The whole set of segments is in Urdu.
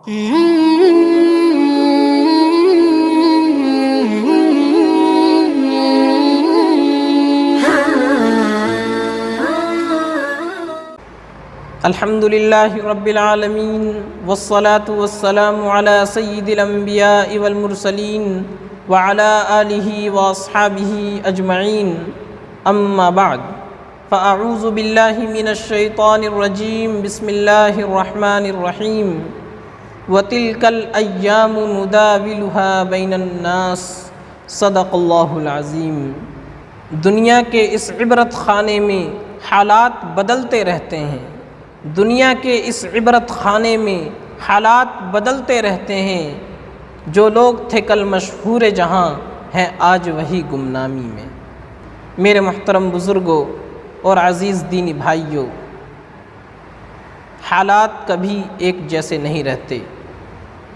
الحمد للہ رب العالمین والصلاة والسلام علی سید الانبیاء والمرسلین وعلی آلہ واصحابہ اجمعین اما بعد فاعوذ باللہ من الشیطان الرجیم بسم اللہ الرحمن الرحیم وتلک الایام نداولها بین الناس صدق اللہ العظیم۔ دنیا کے اس عبرت خانے میں حالات بدلتے رہتے ہیں، دنیا کے اس عبرت خانے میں حالات بدلتے رہتے ہیں۔ جو لوگ تھے کل مشہور جہاں ہیں آج وہی گمنامی میں۔ میرے محترم بزرگوں اور عزیز دینی بھائیوں، حالات کبھی ایک جیسے نہیں رہتے،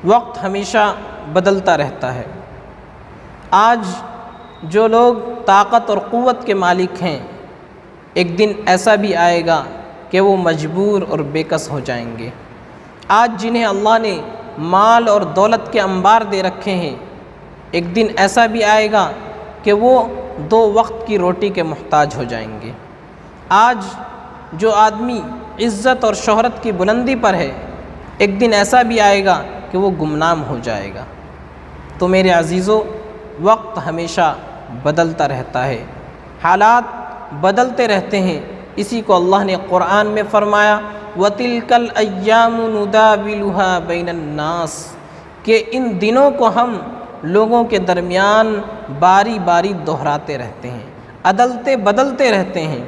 وقت ہمیشہ بدلتا رہتا ہے۔ آج جو لوگ طاقت اور قوت کے مالک ہیں، ایک دن ایسا بھی آئے گا کہ وہ مجبور اور بے کس ہو جائیں گے۔ آج جنہیں اللہ نے مال اور دولت کے انبار دے رکھے ہیں، ایک دن ایسا بھی آئے گا کہ وہ 2 وقت کی روٹی کے محتاج ہو جائیں گے۔ آج جو آدمی عزت اور شہرت کی بلندی پر ہے، ایک دن ایسا بھی آئے گا کہ وہ گمنام ہو جائے گا۔ تو میرے عزیزو، وقت ہمیشہ بدلتا رہتا ہے، حالات بدلتے رہتے ہیں۔ اسی کو اللہ نے قرآن میں فرمایا وَتِلْكَ الْأَيَّامُ نُدَاوِلُهَا بَيْنَ النَّاسِ، کہ ان دنوں کو ہم لوگوں کے درمیان باری باری دہراتے رہتے ہیں، عدلتے بدلتے رہتے ہیں۔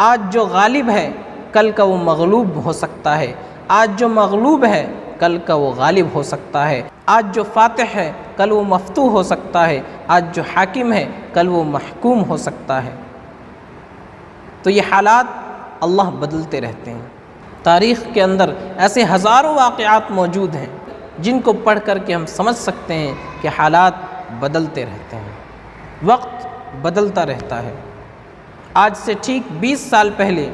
آج جو غالب ہے کل کا وہ مغلوب ہو سکتا ہے، آج جو مغلوب ہے کل کا وہ غالب ہو سکتا ہے، آج جو فاتح ہے کل وہ مفتوح ہو سکتا ہے، آج جو حاکم ہے کل وہ محکوم ہو سکتا ہے۔ تو یہ حالات اللہ بدلتے رہتے ہیں۔ تاریخ کے اندر ایسے ہزاروں واقعات موجود ہیں جن کو پڑھ کر کے ہم سمجھ سکتے ہیں کہ حالات بدلتے رہتے ہیں، وقت بدلتا رہتا ہے۔ آج سے ٹھیک 20 سال پہلے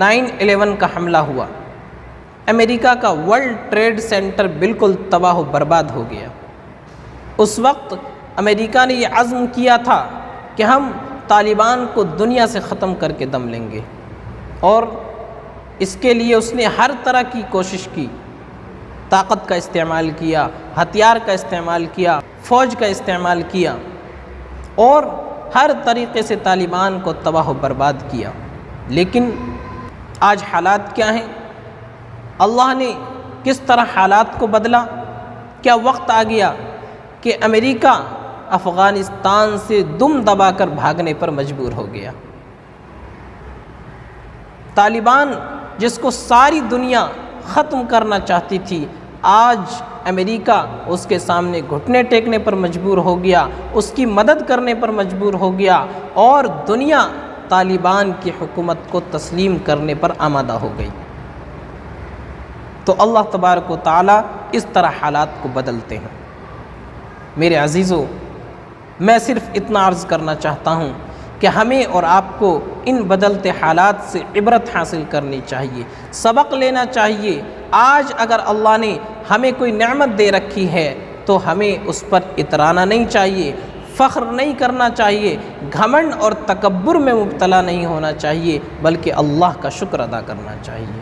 9/11 کا حملہ ہوا، امریکہ کا ورلڈ ٹریڈ سینٹر بالکل تباہ و برباد ہو گیا۔ اس وقت امریکہ نے یہ عزم کیا تھا کہ ہم طالبان کو دنیا سے ختم کر کے دم لیں گے، اور اس کے لیے اس نے ہر طرح کی کوشش کی، طاقت کا استعمال کیا، ہتھیار کا استعمال کیا، فوج کا استعمال کیا، اور ہر طریقے سے طالبان کو تباہ و برباد کیا۔ لیکن آج حالات کیا ہیں؟ اللہ نے کس طرح حالات کو بدلا؟ کیا وقت آ گیا کہ امریکہ افغانستان سے دم دبا کر بھاگنے پر مجبور ہو گیا؟ طالبان جس کو ساری دنیا ختم کرنا چاہتی تھی، آج امریکہ اس کے سامنے گھٹنے ٹیکنے پر مجبور ہو گیا، اس کی مدد کرنے پر مجبور ہو گیا، اور دنیا طالبان کی حکومت کو تسلیم کرنے پر آمادہ ہو گئی۔ تو اللہ تبارک و تعالی اس طرح حالات کو بدلتے ہیں۔ میرے عزیزو، میں صرف اتنا عرض کرنا چاہتا ہوں کہ ہمیں اور آپ کو ان بدلتے حالات سے عبرت حاصل کرنی چاہیے، سبق لینا چاہیے۔ آج اگر اللہ نے ہمیں کوئی نعمت دے رکھی ہے تو ہمیں اس پر اترانا نہیں چاہیے، فخر نہیں کرنا چاہیے، گھمنڈ اور تکبر میں مبتلا نہیں ہونا چاہیے، بلکہ اللہ کا شکر ادا کرنا چاہیے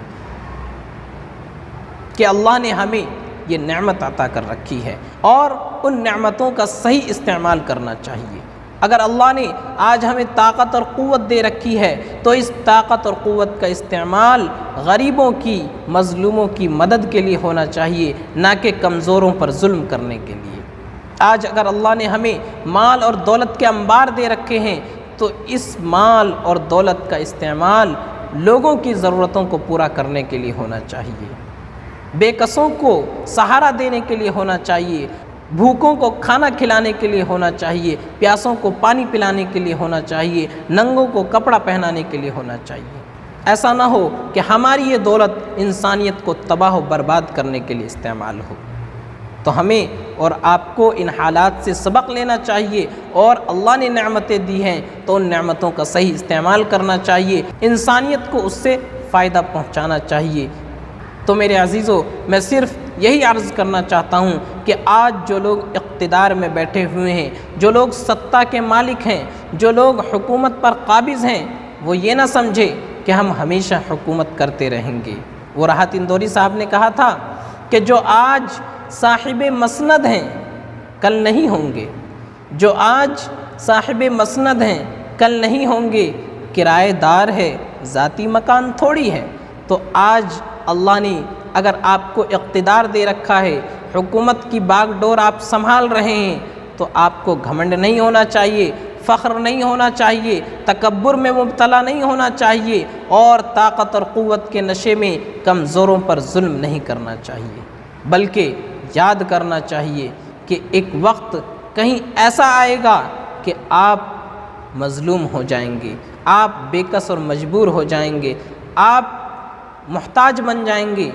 کہ اللہ نے ہمیں یہ نعمت عطا کر رکھی ہے، اور ان نعمتوں کا صحیح استعمال کرنا چاہیے۔ اگر اللہ نے آج ہمیں طاقت اور قوت دے رکھی ہے تو اس طاقت اور قوت کا استعمال غریبوں کی، مظلوموں کی مدد کے لیے ہونا چاہیے، نہ کہ کمزوروں پر ظلم کرنے کے لیے۔ آج اگر اللہ نے ہمیں مال اور دولت کے انبار دے رکھے ہیں تو اس مال اور دولت کا استعمال لوگوں کی ضرورتوں کو پورا کرنے کے لیے ہونا چاہیے، بے کسوں کو سہارا دینے کے لیے ہونا چاہیے، بھوکوں کو کھانا کھلانے کے لیے ہونا چاہیے، پیاسوں کو پانی پلانے کے لیے ہونا چاہیے، ننگوں کو کپڑا پہنانے کے لیے ہونا چاہیے۔ ایسا نہ ہو کہ ہماری یہ دولت انسانیت کو تباہ و برباد کرنے کے لیے استعمال ہو۔ تو ہمیں اور آپ کو ان حالات سے سبق لینا چاہیے، اور اللہ نے نعمتیں دی ہیں تو ان نعمتوں کا صحیح استعمال کرنا چاہیے، انسانیت کو اس سے فائدہ پہنچانا چاہیے۔ تو میرے عزیزو، میں صرف یہی عرض کرنا چاہتا ہوں کہ آج جو لوگ اقتدار میں بیٹھے ہوئے ہیں، جو لوگ ستہ کے مالک ہیں، جو لوگ حکومت پر قابض ہیں، وہ یہ نہ سمجھے کہ ہم ہمیشہ حکومت کرتے رہیں گے۔ وہ راحت اندوری صاحب نے کہا تھا کہ جو آج صاحب مسند ہیں کل نہیں ہوں گے، جو آج صاحب مسند ہیں کل نہیں ہوں گے، کرایہ دار ہے ذاتی مکان تھوڑی ہے۔ تو آج اللہ نے اگر آپ کو اقتدار دے رکھا ہے، حکومت کی باغ ڈور آپ سنبھال رہے ہیں، تو آپ کو گھمنڈ نہیں ہونا چاہیے، فخر نہیں ہونا چاہیے، تکبر میں مبتلا نہیں ہونا چاہیے، اور طاقت اور قوت کے نشے میں کمزوروں پر ظلم نہیں کرنا چاہیے، بلکہ یاد کرنا چاہیے کہ ایک وقت کہیں ایسا آئے گا کہ آپ مظلوم ہو جائیں گے، آپ بے کس اور مجبور ہو جائیں گے، آپ محتاج بن جائیں گے۔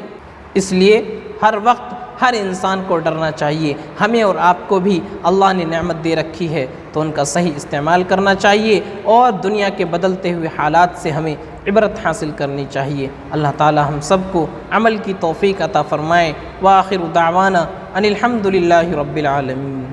اس لیے ہر وقت ہر انسان کو ڈرنا چاہیے۔ ہمیں اور آپ کو بھی اللہ نے نعمت دے رکھی ہے تو ان کا صحیح استعمال کرنا چاہیے، اور دنیا کے بدلتے ہوئے حالات سے ہمیں عبرت حاصل کرنی چاہیے۔ اللہ تعالی ہم سب کو عمل کی توفیق عطا فرمائے۔ وآخر دعوانا ان الحمد للہ رب العالمین۔